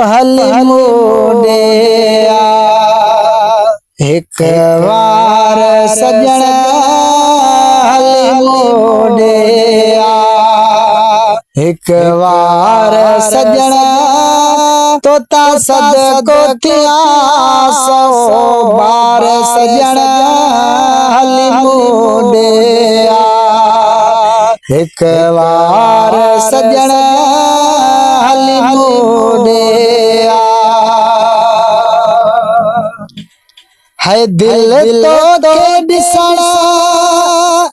हली मोड़िया एक बार सजण हली मोड़िया एक बार सजण तोता सदको थिया सौ बार सजण हली मोड़िया एक बार सजण हली मोड़िया है दिल तो के दिसण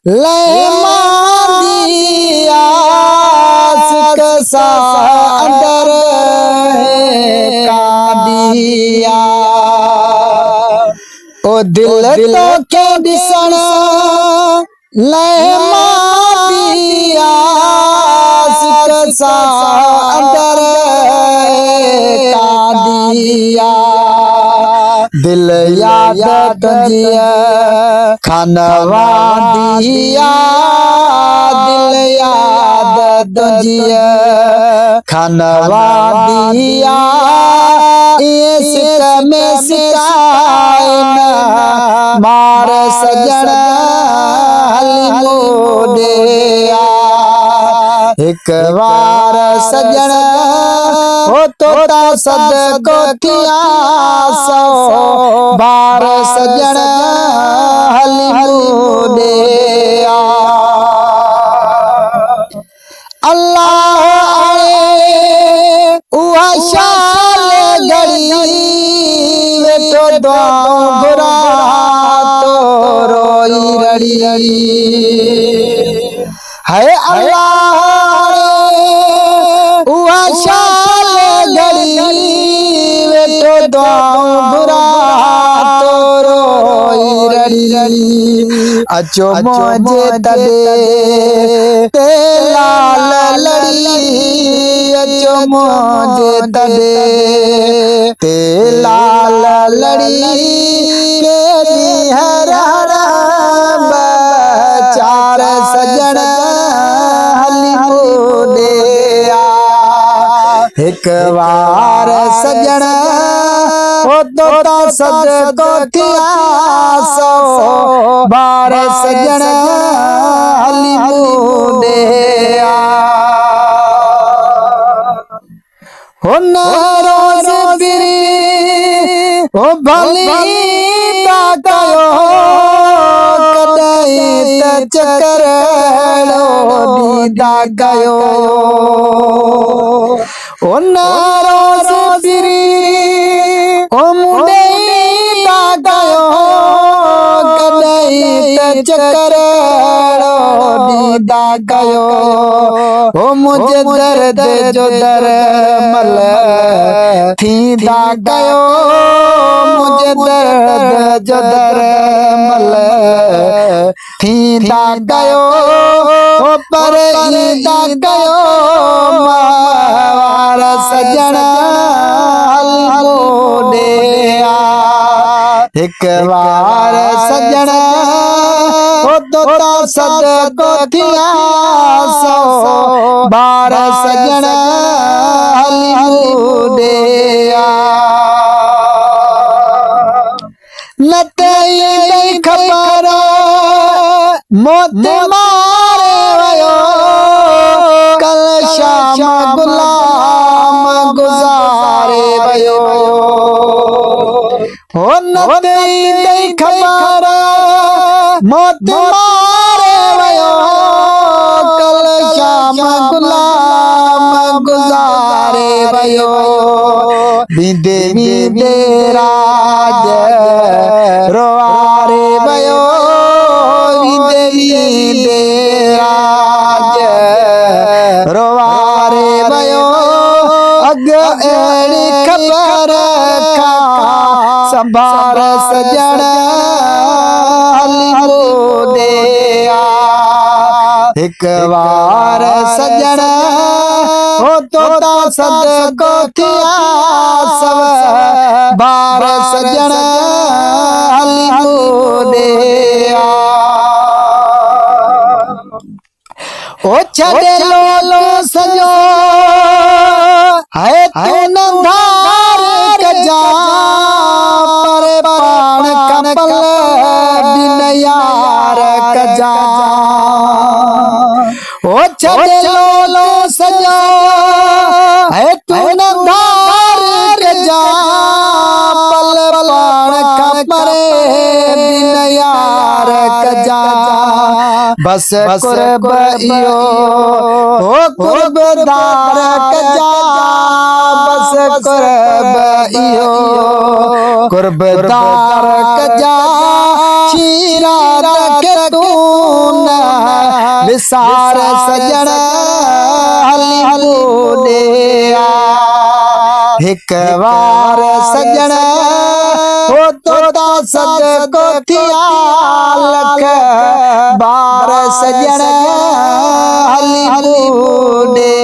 ले मांदिया कसा अंदर कादिया ओ दिल तो के दिसण ले मांदिया कसा अंदर कादिया दिल याद तुझिया खानवा दिया दिल याद तुझिया खानवा दिया इश्क में सिकाए न मार सजण हली मोड़िया एक बार सजण हो तोता सदको थिया सौ बार सजण हली मोड़िया अल्लाह उहा शाल घड़ी वेठो दुआऊं घुरा तो रोई रड़ी है अल्लाह उहा शाल घड़ी वेठो दुआऊं घुरा तो रोई रड़ी अचो मुझे तॾे ते लाल लड़ी अचो मुझे तॾे ते लाल लड़ी के हर चार सजण हली मोड़िया एक बार सजण हो तोता सदको थिया सौ बार सजण हली मोड़िया हो न रोज फिरी हो भली ता कयो कदई त चकर दीदा कयो हो न रोज फिरी हो मुंडे ता कयो कदई त चकर दीदा कयो हो मुझे दर्द जो दर मल थींदा कयो मुझे दर्द जो दर मल थींदा कयो हो पर ईंदा कयो मार सजण हली मोड़िया एक बार सजण हो तोता सदको थिया सौ बार सजण हली मोड़िया न तई खबर मौत मारे वयो कल शाम गुलाम गुजारे वयो हो न तई खबर मौत मारे वयो कल शाम गुलाम गुजारे वयो विदे विदे राज रोआरे वयो विदे विदे राज रोआरे वयो अग अहिड़ी खबर खा संभार सजण हली मोड़िया एक बार सजण हो तोता सदको थिया सब बार सजण हली मोड़िया ओ छॾे लोलो सजो है तू नंढा धार के जा पल पाण खपरे बिन यार कजा बस कुर्ब इयो हो कुर्बदार कजा बस कुर्ब इयो कुर्बदार कजा शीरा रख तू न विसार सजण हली बोले एक बार सजण हो तो सद को थिया लख बार सजण हली बोले